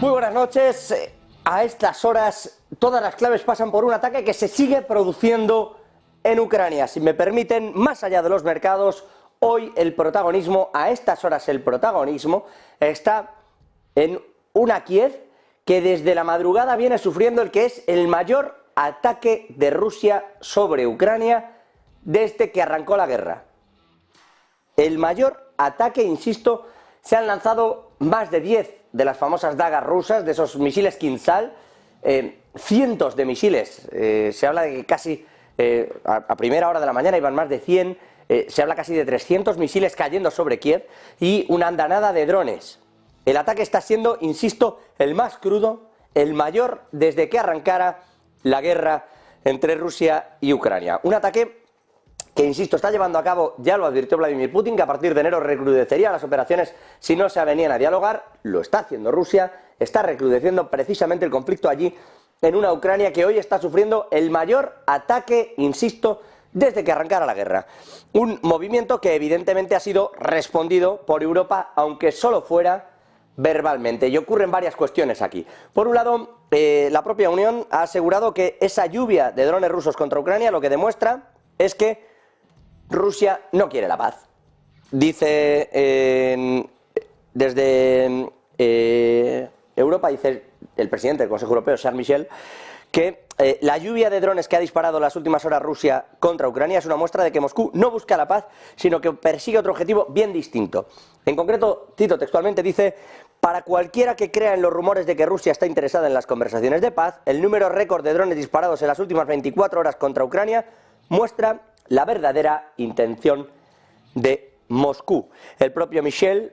Muy buenas noches. A estas horas todas las claves pasan por un ataque que se sigue produciendo en Ucrania. Si me permiten, más allá de los mercados, hoy el protagonismo, a estas horas el protagonismo, está en una Kiev que desde la madrugada viene sufriendo el que es el mayor ataque de Rusia sobre Ucrania desde que arrancó la guerra. El mayor ataque, insisto, se han lanzado más de 10 de las famosas dagas rusas, de esos misiles Kinzhal, cientos de misiles, se habla de que casi a primera hora de la mañana iban más de 100, se habla casi de 300 misiles cayendo sobre Kiev y una andanada de drones. El ataque está siendo, insisto, el más crudo, el mayor desde que arrancara la guerra entre Rusia y Ucrania. Un ataque que, insisto, está llevando a cabo, ya lo advirtió Vladimir Putin, que a partir de enero recrudecería las operaciones si no se avenían a dialogar. Lo está haciendo Rusia, está recrudeciendo precisamente el conflicto allí en una Ucrania que hoy está sufriendo el mayor ataque, insisto, desde que arrancara la guerra. Un movimiento que evidentemente ha sido respondido por Europa, aunque solo fuera verbalmente, y ocurren varias cuestiones aquí. Por un lado, la propia Unión ha asegurado que esa lluvia de drones rusos contra Ucrania lo que demuestra es que Rusia no quiere la paz. Dice desde Europa, dice el presidente del Consejo Europeo, Charles Michel, que la lluvia de drones que ha disparado en las últimas horas Rusia contra Ucrania es una muestra de que Moscú no busca la paz, sino que persigue otro objetivo bien distinto. En concreto, cito textualmente, dice: para cualquiera que crea en los rumores de que Rusia está interesada en las conversaciones de paz, el número récord de drones disparados en las últimas 24 horas contra Ucrania muestra la verdadera intención de Moscú. El propio Michel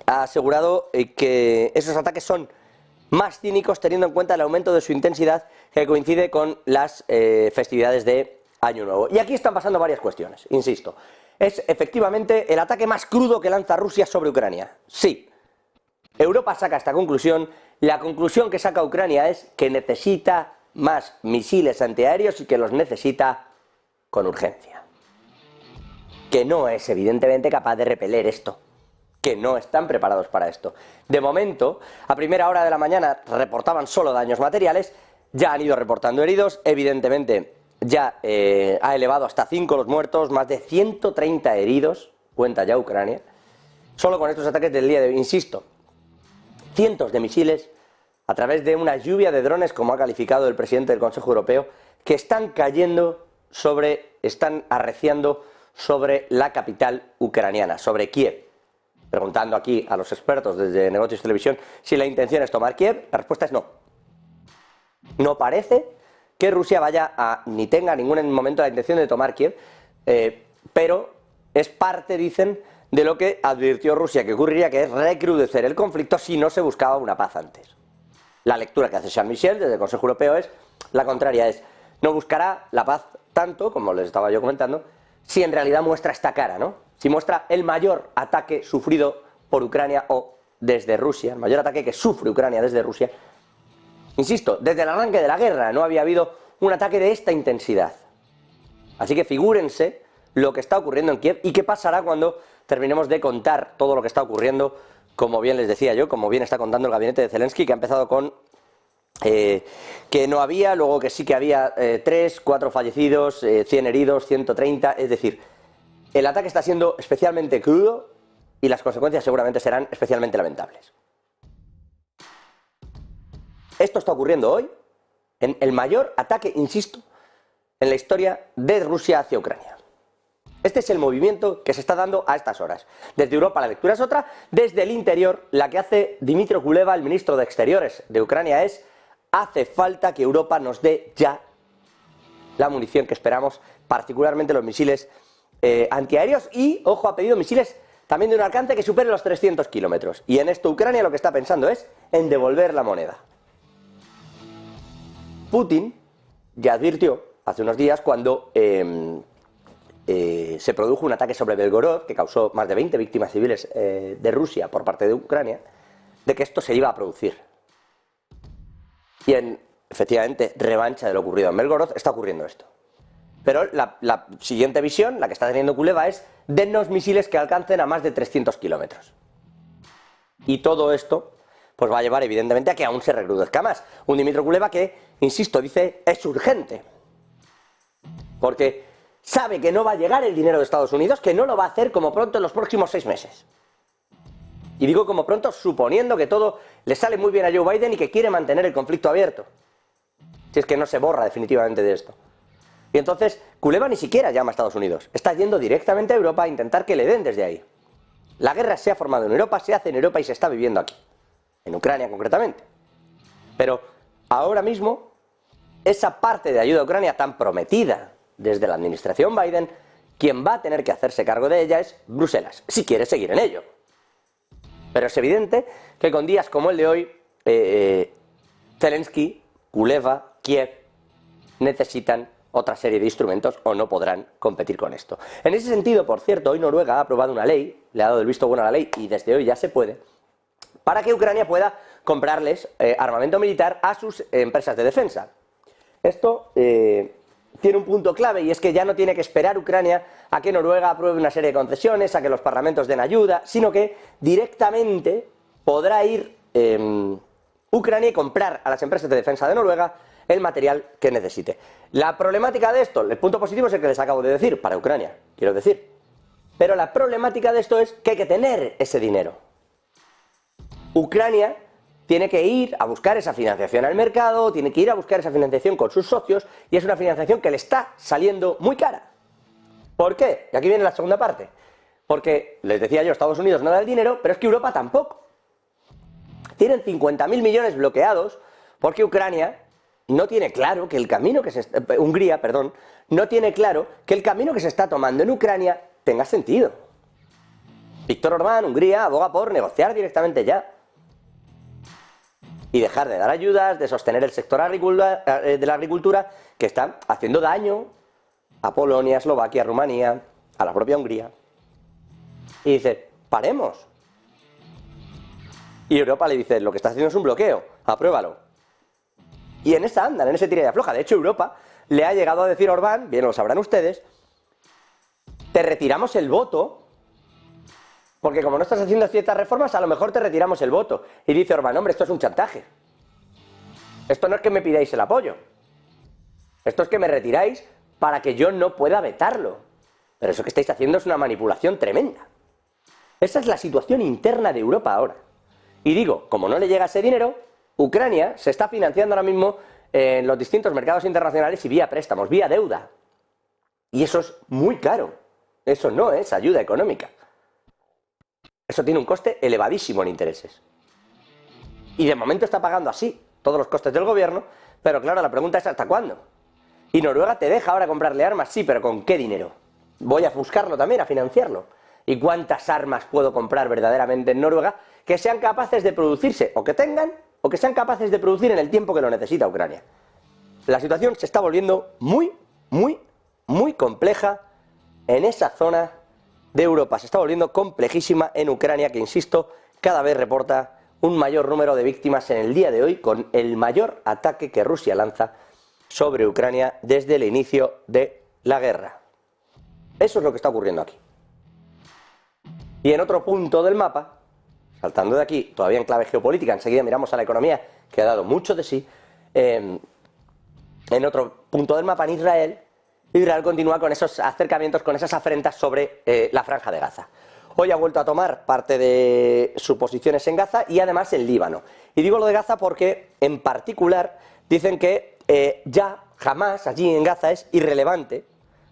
ha asegurado que esos ataques son más cínicos teniendo en cuenta el aumento de su intensidad que coincide con las festividades de Año Nuevo. Y aquí están pasando varias cuestiones, insisto. ¿Es efectivamente el ataque más crudo que lanza Rusia sobre Ucrania? Sí. Europa saca esta conclusión. La conclusión que saca Ucrania es que necesita más misiles antiaéreos y que los necesita con urgencia. Que no es evidentemente capaz de repeler esto. Que no están preparados para esto. De momento, a primera hora de la mañana reportaban solo daños materiales, ya han ido reportando heridos, evidentemente ya ha elevado hasta 5 los muertos, más de 130 heridos, cuenta ya Ucrania, solo con estos ataques del día de hoy, insisto, cientos de misiles a través de una lluvia de drones, como ha calificado el presidente del Consejo Europeo, que están cayendo están arreciando sobre la capital ucraniana, sobre Kiev. Preguntando aquí a los expertos desde Negocios Televisión si la intención es tomar Kiev, la respuesta es no. No parece que Rusia vaya ni tenga en ningún momento la intención de tomar Kiev, pero es parte, dicen, de lo que advirtió Rusia que ocurriría, que es recrudecer el conflicto si no se buscaba una paz antes. La lectura que hace Charles Michel desde el Consejo Europeo es la contraria, es no buscará la paz tanto, como les estaba yo comentando, si en realidad muestra esta cara, ¿no? Si muestra el mayor ataque sufrido por Ucrania o desde Rusia, el mayor ataque que sufre Ucrania desde Rusia. Insisto, desde el arranque de la guerra no había habido un ataque de esta intensidad. Así que figúrense lo que está ocurriendo en Kiev y qué pasará cuando terminemos de contar todo lo que está ocurriendo, como bien les decía yo, como bien está contando el gabinete de Zelensky, que ha empezado con que no había, luego que sí que había 3, 4 fallecidos, 100 heridos, 130, es decir, el ataque está siendo especialmente crudo y las consecuencias seguramente serán especialmente lamentables. Esto está ocurriendo hoy en el mayor ataque, insisto, en la historia de Rusia hacia Ucrania. Este es el movimiento que se está dando a estas horas. Desde Europa la lectura es otra, desde el interior la que hace Dmytro Kuleba, el ministro de Exteriores de Ucrania, es: hace falta que Europa nos dé ya la munición que esperamos, particularmente los misiles antiaéreos y, ojo, ha pedido misiles también de un alcance que supere los 300 kilómetros. Y en esto Ucrania lo que está pensando es en devolver la moneda. Putin ya advirtió hace unos días cuando se produjo un ataque sobre Belgorod que causó más de 20 víctimas civiles de Rusia por parte de Ucrania, de que esto se iba a producir. Y en, efectivamente, revancha de lo ocurrido en Belgorod, está ocurriendo esto. Pero la siguiente visión, la que está teniendo Kuleba, es: dennos misiles que alcancen a más de 300 kilómetros. Y todo esto pues va a llevar evidentemente a que aún se recrudezca más. Un Dmytro Kuleba que, insisto, dice es urgente, porque sabe que no va a llegar el dinero de Estados Unidos, que no lo va a hacer como pronto en los próximos 6 meses. Y digo como pronto suponiendo que todo le sale muy bien a Joe Biden y que quiere mantener el conflicto abierto, si es que no se borra definitivamente de esto. Y entonces Kuleba ni siquiera llama a Estados Unidos, está yendo directamente a Europa a intentar que le den desde ahí. La guerra se ha formado en Europa, se hace en Europa y se está viviendo aquí, en Ucrania concretamente. Pero ahora mismo, esa parte de ayuda a Ucrania tan prometida desde la administración Biden, quien va a tener que hacerse cargo de ella es Bruselas, si quiere seguir en ello. Pero es evidente que con días como el de hoy, Zelensky, Kuleba, Kiev necesitan otra serie de instrumentos o no podrán competir con esto. En ese sentido, por cierto, hoy Noruega ha aprobado una ley, le ha dado el visto bueno a la ley y desde hoy ya se puede, para que Ucrania pueda comprarles armamento militar a sus empresas de defensa. Esto tiene un punto clave y es que ya no tiene que esperar Ucrania a que Noruega apruebe una serie de concesiones, a que los parlamentos den ayuda, sino que directamente podrá ir Ucrania y comprar a las empresas de defensa de Noruega el material que necesite. La problemática de esto, el punto positivo es el que les acabo de decir, para Ucrania, quiero decir. Pero la problemática de esto es que hay que tener ese dinero. Ucrania tiene que ir a buscar esa financiación al mercado, tiene que ir a buscar esa financiación con sus socios y es una financiación que le está saliendo muy cara. ¿Por qué? Y aquí viene la segunda parte. Porque, les decía yo, Estados Unidos no da el dinero, pero es que Europa tampoco. Tienen 50.000 millones bloqueados porque Ucrania no tiene claro que el camino que Hungría, perdón, no tiene claro que el camino que se está tomando en Ucrania tenga sentido. Víctor Orbán, Hungría, aboga por negociar directamente ya y dejar de dar ayudas, de sostener el sector de la agricultura que está haciendo daño a Polonia, Eslovaquia, Rumanía, a la propia Hungría. Y dice, paremos. Y Europa le dice, lo que está haciendo es un bloqueo, apruébalo. Y en esa andan, en ese tira y afloja. De hecho, Europa le ha llegado a decir a Orbán, bien lo sabrán ustedes, te retiramos el voto, porque como no estás haciendo ciertas reformas, a lo mejor te retiramos el voto. Y dice Orbán, hombre, esto es un chantaje. Esto no es que me pidáis el apoyo. Esto es que me retiráis para que yo no pueda vetarlo. Pero eso que estáis haciendo es una manipulación tremenda. Esa es la situación interna de Europa ahora. Y digo, como no le llega ese dinero, Ucrania se está financiando ahora mismo en los distintos mercados internacionales y vía préstamos, vía deuda. Y eso es muy caro. Eso no es ayuda económica. Eso tiene un coste elevadísimo en intereses. Y de momento está pagando así todos los costes del gobierno, pero claro, la pregunta es ¿hasta cuándo? Y Noruega te deja ahora comprarle armas, sí, pero ¿con qué dinero? Voy a buscarlo también, a financiarlo. ¿Y cuántas armas puedo comprar verdaderamente en Noruega que sean capaces de producirse o que tengan o que sean capaces de producir en el tiempo que lo necesita Ucrania? La situación se está volviendo muy compleja en esa zona de Europa. Se está volviendo complejísima en Ucrania, que insisto, cada vez reporta un mayor número de víctimas en el día de hoy, con el mayor ataque que Rusia lanza sobre Ucrania desde el inicio de la guerra. Eso es lo que está ocurriendo aquí. Y en otro punto del mapa, saltando de aquí, todavía en clave geopolítica, enseguida miramos a la economía, que ha dado mucho de sí, en otro punto del mapa, en Israel, Israel continúa con esos acercamientos, con esas afrentas sobre la Franja de Gaza. Hoy ha vuelto a tomar parte de sus posiciones en Gaza y además en Líbano. Y digo lo de Gaza porque, en particular, dicen que ya Hamás allí en Gaza es irrelevante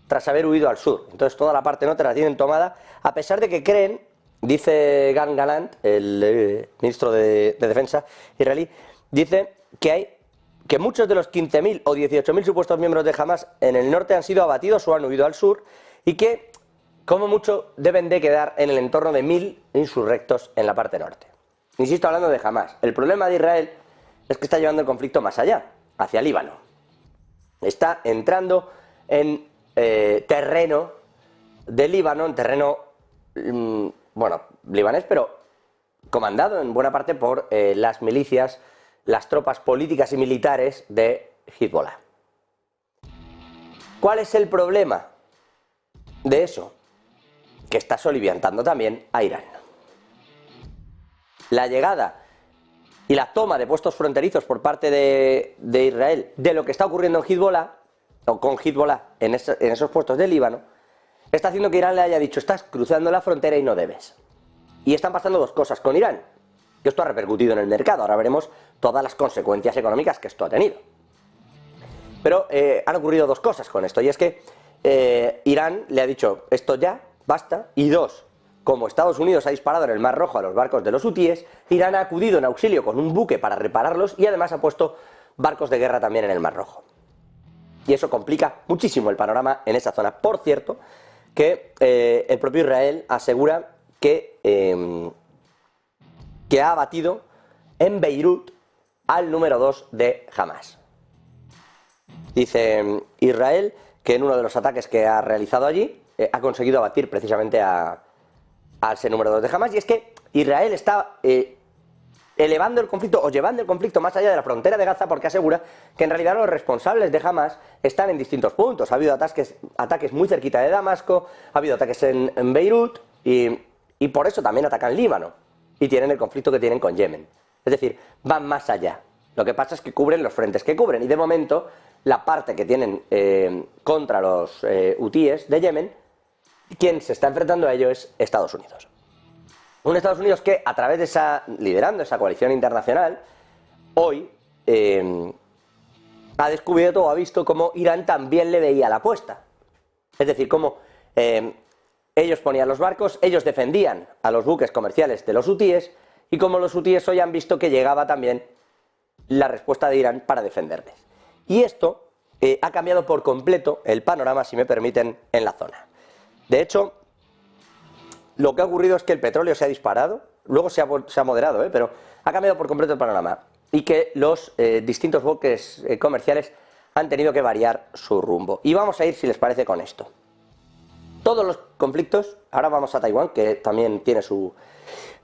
tras haber huido al sur. Entonces toda la parte norte la tienen tomada, a pesar de que creen, dice Gan Galant, el ministro de Defensa israelí, dice que muchos de los 15.000 o 18.000 supuestos miembros de Hamás en el norte han sido abatidos o han huido al sur y que, como mucho, deben de quedar en el entorno de 1.000 insurrectos en la parte norte. Insisto, hablando de Hamás, el problema de Israel es que está llevando el conflicto más allá, hacia Líbano. Está entrando en terreno de Líbano, en terreno, bueno, libanés, pero comandado en buena parte por las milicias, las tropas políticas y militares de Hezbollah. ¿Cuál es el problema de eso? Que está soliviantando también a Irán. La llegada y la toma de puestos fronterizos por parte de Israel de lo que está ocurriendo en Hezbollah, o con Hezbollah en esos puestos del Líbano, está haciendo que Irán le haya dicho: estás cruzando la frontera y no debes. Y están pasando dos cosas con Irán, que esto ha repercutido en el mercado. Ahora veremos todas las consecuencias económicas que esto ha tenido. Pero han ocurrido dos cosas con esto, y es que Irán le ha dicho: esto ya, basta, y dos, como Estados Unidos ha disparado en el Mar Rojo a los barcos de los hutíes, Irán ha acudido en auxilio con un buque para repararlos y además ha puesto barcos de guerra también en el Mar Rojo. Y eso complica muchísimo el panorama en esa zona. Por cierto, que el propio Israel asegura que ha abatido en Beirut al número 2 de Hamas. Dice Israel que en uno de los ataques que ha realizado allí ha conseguido abatir precisamente a ese número 2 de Hamas, y es que Israel está elevando el conflicto o llevando el conflicto más allá de la frontera de Gaza, porque asegura que en realidad los responsables de Hamas están en distintos puntos. Ha habido ataques muy cerquita de Damasco, ha habido ataques en Beirut y por eso también atacan Líbano y tienen el conflicto que tienen con Yemen. Es decir, van más allá. Lo que pasa es que cubren los frentes que cubren, y de momento la parte que tienen contra los hutíes de Yemen, quien se está enfrentando a ello es Estados Unidos. Un Estados Unidos que, a través de liderando esa coalición internacional, hoy ha descubierto o ha visto cómo Irán también le veía la apuesta. Es decir, cómo ellos ponían los barcos, ellos defendían a los buques comerciales de los hutíes, y cómo los hutíes hoy han visto que llegaba también la respuesta de Irán para defenderles. Y esto ha cambiado por completo el panorama, si me permiten, en la zona. De hecho, lo que ha ocurrido es que el petróleo se ha disparado, luego se ha moderado, pero ha cambiado por completo el panorama, y que los distintos buques comerciales han tenido que variar su rumbo. Y vamos a ir, si les parece, con esto. Todos los conflictos, ahora vamos a Taiwán, que también tiene su...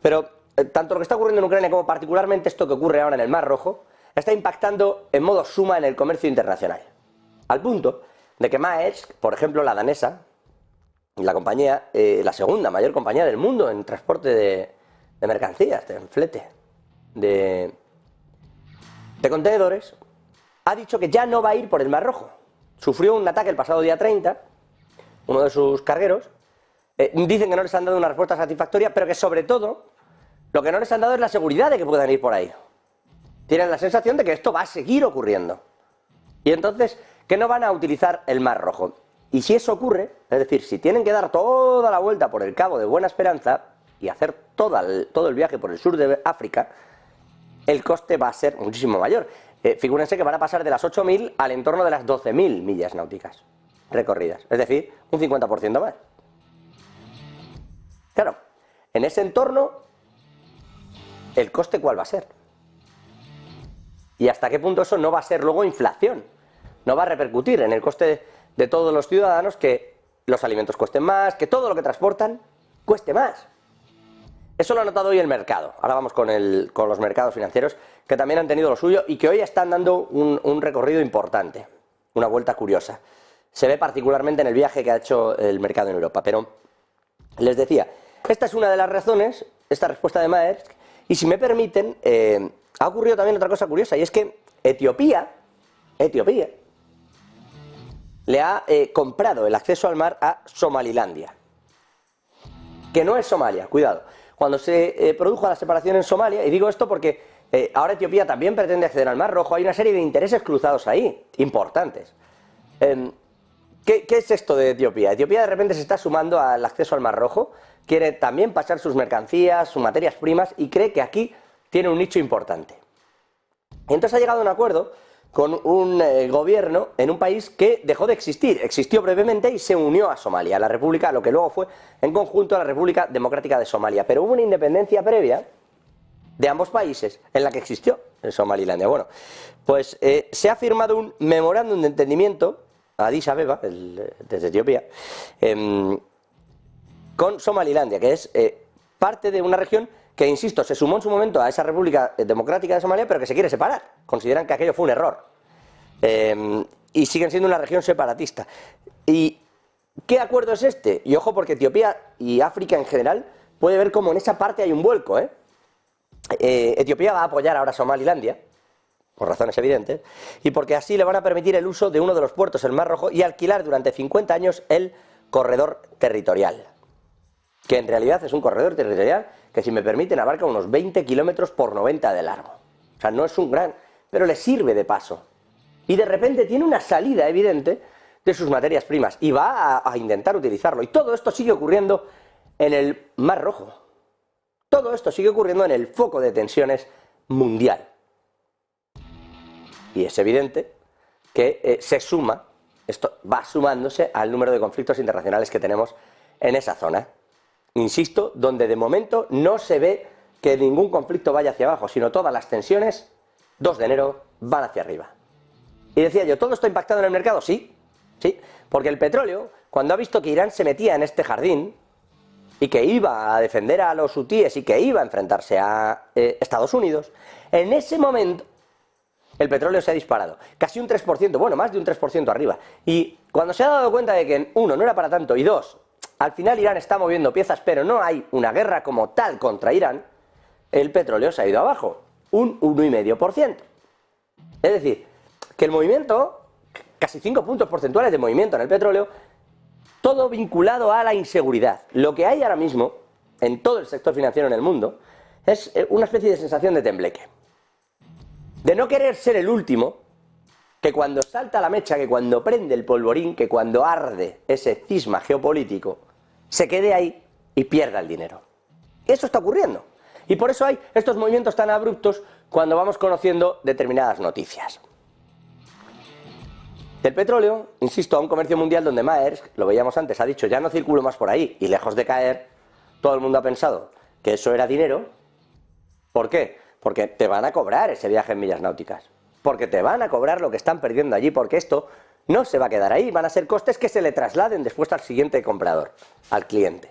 Pero tanto lo que está ocurriendo en Ucrania como particularmente esto que ocurre ahora en el Mar Rojo, está impactando en modo suma en el comercio internacional. Al punto de que Maersk, por ejemplo, la danesa, la compañía, la segunda mayor compañía del mundo en transporte de mercancías, en flete, de contenedores, ha dicho que ya no va a ir por el Mar Rojo. Sufrió un ataque el pasado día 30, uno de sus cargueros. Dicen que no les han dado una respuesta satisfactoria, pero que sobre todo lo que no les han dado es la seguridad de que puedan ir por ahí. Tienen la sensación de que esto va a seguir ocurriendo. Y entonces, que no van a utilizar el Mar Rojo. Y si eso ocurre, es decir, si tienen que dar toda la vuelta por el Cabo de Buena Esperanza y hacer todo el viaje por el sur de África, el coste va a ser muchísimo mayor. Figúrense que van a pasar de las 8.000 al entorno de las 12.000 millas náuticas recorridas, es decir, un 50% más. Claro, en ese entorno, ¿el coste cuál va a ser? ¿Y hasta qué punto eso no va a ser luego inflación? No va a repercutir en el coste de todos los ciudadanos, que los alimentos cuesten más, que todo lo que transportan cueste más. Eso lo ha notado hoy el mercado. Ahora vamos con los mercados financieros, que también han tenido lo suyo y que hoy están dando un recorrido importante, una vuelta curiosa. Se ve particularmente en el viaje que ha hecho el mercado en Europa. Pero les decía, esta es una de las razones, esta respuesta de Maersk, y si me permiten, ha ocurrido también otra cosa curiosa, y es que Etiopía le ha comprado el acceso al mar a Somalilandia, que no es Somalia, cuidado. Cuando se produjo la separación en Somalia, y digo esto porque ahora Etiopía también pretende acceder al Mar Rojo, hay una serie de intereses cruzados ahí, importantes. ¿Qué es esto de Etiopía? Etiopía de repente se está sumando al acceso al Mar Rojo, quiere también pasar sus mercancías, sus materias primas, y cree que aquí tiene un nicho importante. Y entonces ha llegado a un acuerdo con un gobierno en un país que dejó de existir, existió brevemente y se unió a Somalia, la República, lo que luego fue en conjunto la República Democrática de Somalia. Pero hubo una independencia previa de ambos países en la que existió en Somalilandia. Bueno, pues se ha firmado un memorándum de entendimiento, Addis Abeba, desde Etiopía, con Somalilandia, que es parte de una región que, insisto, se sumó en su momento a esa República Democrática de Somalia, pero que se quiere separar. Consideran que aquello fue un error. Y siguen siendo una región separatista. ¿Y qué acuerdo es este? Y ojo, porque Etiopía y África en general puede ver como en esa parte hay un vuelco, Etiopía va a apoyar ahora a Somalilandia, por razones evidentes, y porque así le van a permitir el uso de uno de los puertos, el Mar Rojo, y alquilar durante 50 años el corredor territorial, que en realidad es un corredor territorial que, si me permiten, abarca unos 20 kilómetros por 90 de largo. O sea, no es un gran, pero le sirve de paso. Y de repente tiene una salida evidente de sus materias primas y va a intentar utilizarlo. Y todo esto sigue ocurriendo en el Mar Rojo. Todo esto sigue ocurriendo en el foco de tensiones mundial. Y es evidente que se suma, esto va sumándose al número de conflictos internacionales que tenemos en esa zona. Insisto, donde de momento no se ve que ningún conflicto vaya hacia abajo, sino todas las tensiones, 2 de enero, van hacia arriba. Y decía yo, ¿todo esto ha impactado en el mercado? Sí, sí, porque el petróleo, cuando ha visto que Irán se metía en este jardín y que iba a defender a los hutíes y que iba a enfrentarse a Estados Unidos, en ese momento el petróleo se ha disparado, casi un 3%, bueno, más de un 3% arriba. Y cuando se ha dado cuenta de que, uno, no era para tanto, y dos, al final Irán está moviendo piezas, pero no hay una guerra como tal contra Irán, el petróleo se ha ido abajo, un 1,5%. Es decir, que el movimiento, casi 5 puntos porcentuales de movimiento en el petróleo, todo vinculado a la inseguridad. Lo que hay ahora mismo en todo el sector financiero en el mundo es una especie de sensación de tembleque. De no querer ser el último, que cuando salta la mecha, que cuando prende el polvorín, que cuando arde ese cisma geopolítico, se quede ahí y pierda el dinero. Eso está ocurriendo. Y por eso hay estos movimientos tan abruptos cuando vamos conociendo determinadas noticias. El petróleo, insisto, a un comercio mundial donde Maersk, lo veíamos antes, ha dicho ya no circulo más por ahí, y lejos de caer, todo el mundo ha pensado que eso era dinero. ¿Por qué? Porque te van a cobrar ese viaje en millas náuticas, porque te van a cobrar lo que están perdiendo allí, porque esto no se va a quedar ahí, van a ser costes que se le trasladen después al siguiente comprador, al cliente.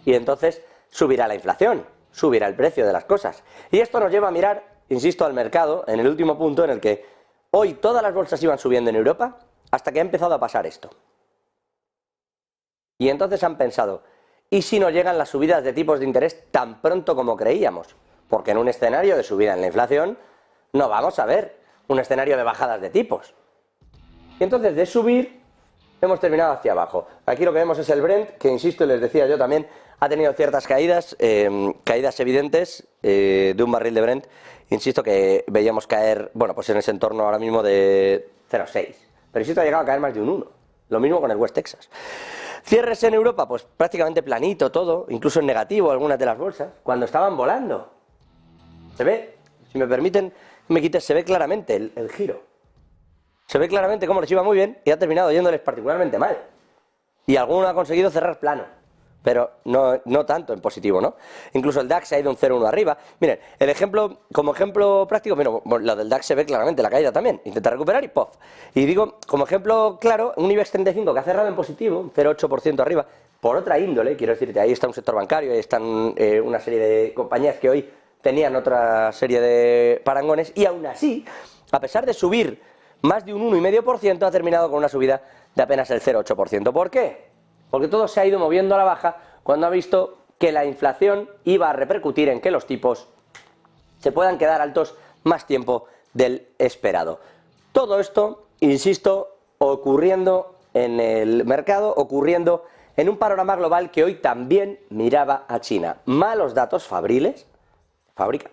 Y entonces subirá la inflación, subirá el precio de las cosas. Y esto nos lleva a mirar, insisto, al mercado, en el último punto en el que hoy todas las bolsas iban subiendo en Europa, hasta que ha empezado a pasar esto. Y entonces han pensado, ¿y si no llegan las subidas de tipos de interés tan pronto como creíamos? Porque en un escenario de subida en la inflación no vamos a ver un escenario de bajadas de tipos. Y entonces de subir hemos terminado hacia abajo. Aquí lo que vemos es el Brent, que insisto, y les decía yo también, ha tenido ciertas caídas, caídas evidentes de un barril de Brent. Insisto que veíamos caer, bueno, pues en ese entorno ahora mismo de 0,6. Pero insisto, ha llegado a caer más de un 1. Lo mismo con el West Texas. Cierres en Europa, pues prácticamente planito todo, incluso en negativo algunas de las bolsas, cuando estaban volando. Se ve, si me permiten, se ve claramente el giro. Se ve claramente cómo les iba muy bien y ha terminado yéndoles particularmente mal. Y alguno ha conseguido cerrar plano, pero no tanto en positivo, ¿no? Incluso el DAX se ha ido un 0,1 arriba. Miren, el ejemplo, como ejemplo práctico, bueno, lo del DAX se ve claramente, la caída también. Intenta recuperar y ¡pof! Y digo, como ejemplo claro, un IBEX 35 que ha cerrado en positivo, un 0,8% arriba, por otra índole, quiero decirte, ahí está un sector bancario, ahí están una serie de compañías que hoy tenían otra serie de parangones, y aún así, a pesar de subir más de un 1,5%, ha terminado con una subida de apenas el 0,8%. ¿Por qué? Porque todo se ha ido moviendo a la baja cuando ha visto que la inflación iba a repercutir en que los tipos se puedan quedar altos más tiempo del esperado. Todo esto, insisto, ocurriendo en el mercado, ocurriendo en un panorama global que hoy también miraba a China. Malos datos fabriles, fábrica,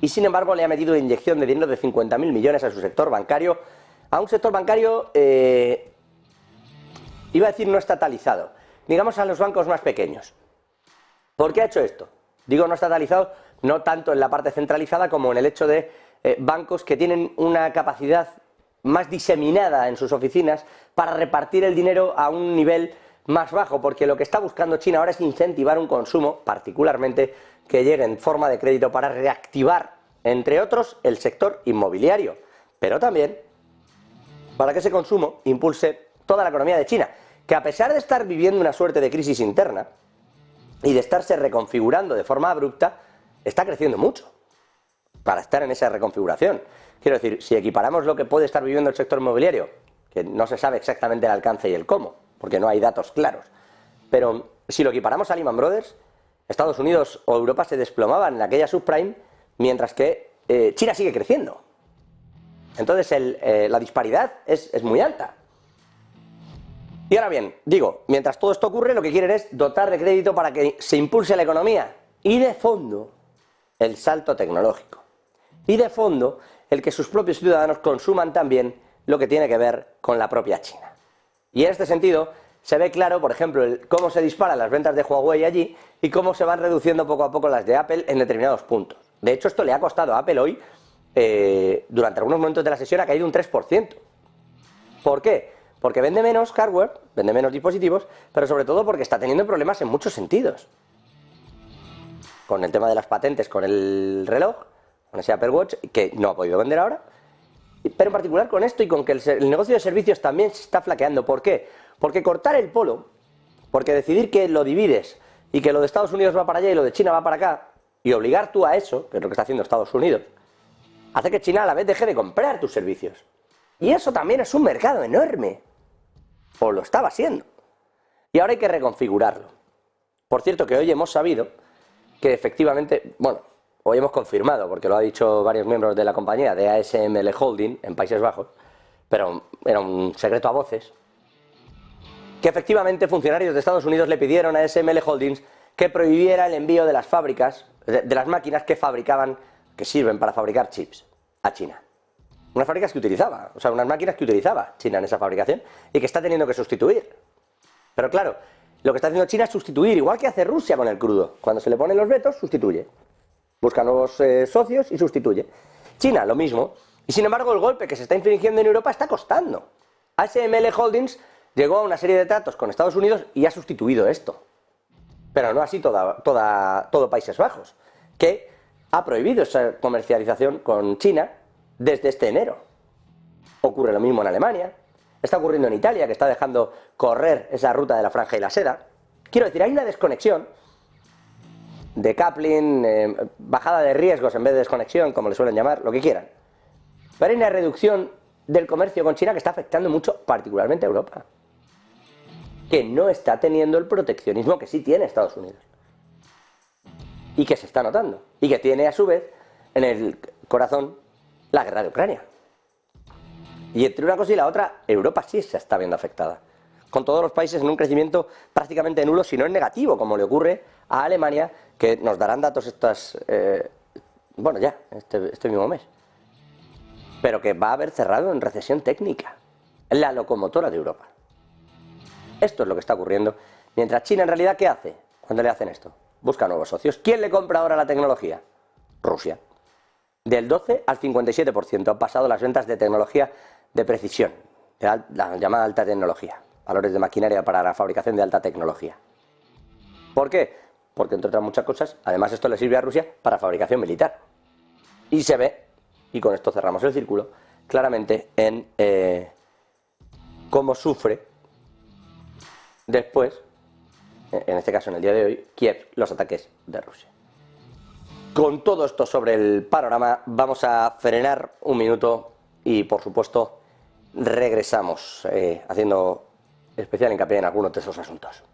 y sin embargo le ha metido una inyección de dinero de 50.000 millones a su sector bancario, a un sector bancario, iba a decir no estatalizado, digamos a los bancos más pequeños. ¿Por qué ha hecho esto? Digo no estatalizado, no tanto en la parte centralizada como en el hecho de bancos que tienen una capacidad más diseminada en sus oficinas para repartir el dinero a un nivel más bajo, porque lo que está buscando China ahora es incentivar un consumo, particularmente que llegue en forma de crédito para reactivar, entre otros, el sector inmobiliario, pero también para que ese consumo impulse toda la economía de China, que a pesar de estar viviendo una suerte de crisis interna y de estarse reconfigurando de forma abrupta, está creciendo mucho para estar en esa reconfiguración. Quiero decir, si equiparamos lo que puede estar viviendo el sector inmobiliario, que no se sabe exactamente el alcance y el cómo, porque no hay datos claros, pero si lo equiparamos a Lehman Brothers, Estados Unidos o Europa se desplomaban en aquella subprime, mientras que China sigue creciendo. Entonces la disparidad es muy alta. Y ahora bien, digo, mientras todo esto ocurre, lo que quieren es dotar de crédito para que se impulse la economía. Y de fondo, el salto tecnológico. Y de fondo, el que sus propios ciudadanos consuman también lo que tiene que ver con la propia China. Y en este sentido, se ve claro, por ejemplo, cómo se disparan las ventas de Huawei allí y cómo se van reduciendo poco a poco las de Apple en determinados puntos. De hecho, esto le ha costado a Apple hoy, durante algunos momentos de la sesión, ha caído un 3%. ¿Por qué? Porque vende menos hardware, vende menos dispositivos, pero sobre todo porque está teniendo problemas en muchos sentidos. Con el tema de las patentes, con el reloj, con ese Apple Watch, que no ha podido vender ahora, pero en particular con esto y con que el negocio de servicios también se está flaqueando. ¿Por qué? Porque cortar el polo, porque decidir que lo divides y que lo de Estados Unidos va para allá y lo de China va para acá, y obligar tú a eso, que es lo que está haciendo Estados Unidos, hace que China a la vez deje de comprar tus servicios. Y eso también es un mercado enorme. O lo estaba siendo. Y ahora hay que reconfigurarlo. Por cierto, que hoy hemos sabido que efectivamente, bueno, hoy hemos confirmado, porque lo ha dicho varios miembros de la compañía, de ASML Holding, en Países Bajos, pero era un secreto a voces, que efectivamente funcionarios de Estados Unidos le pidieron a ASML Holdings que prohibiera el envío de las fábricas, de las máquinas que fabricaban, que sirven para fabricar chips, a China. Unas fábricas que utilizaba, o sea, unas máquinas que utilizaba China en esa fabricación y que está teniendo que sustituir. Pero claro, lo que está haciendo China es sustituir, igual que hace Rusia con el crudo. Cuando se le ponen los vetos, sustituye. Busca nuevos socios y sustituye. China, lo mismo. Y sin embargo, el golpe que se está infligiendo en Europa está costando. ASML Holdings llegó a una serie de tratos con Estados Unidos y ha sustituido esto. Pero no así todo Países Bajos, que ha prohibido esa comercialización con China desde este enero. Ocurre lo mismo en Alemania, está ocurriendo en Italia, que está dejando correr esa ruta de la franja y la seda. Quiero decir, hay una desconexión de coupling, bajada de riesgos en vez de desconexión, como le suelen llamar, lo que quieran. Pero hay una reducción del comercio con China que está afectando mucho, particularmente a Europa, que no está teniendo el proteccionismo que sí tiene Estados Unidos. Y que se está notando. Y que tiene, a su vez, en el corazón, la guerra de Ucrania. Y entre una cosa y la otra, Europa sí se está viendo afectada, con todos los países en un crecimiento prácticamente nulo, si no en negativo, como le ocurre a Alemania, que nos darán datos este mismo mes, pero que va a haber cerrado en recesión técnica, la locomotora de Europa. Esto es lo que está ocurriendo, mientras China en realidad, ¿qué hace cuando le hacen esto? Busca nuevos socios. ¿Quién le compra ahora la tecnología? Rusia. Del 12 al 57% han pasado las ventas de tecnología de precisión, de la llamada alta tecnología, valores de maquinaria para la fabricación de alta tecnología. ¿Por qué? Porque entre otras muchas cosas, además esto le sirve a Rusia para fabricación militar. Y se ve, y con esto cerramos el círculo, claramente en cómo sufre después, en este caso en el día de hoy, Kiev, los ataques de Rusia. Con todo esto sobre el panorama, vamos a frenar un minuto y, por supuesto, regresamos haciendo especial hincapié en algunos de esos asuntos.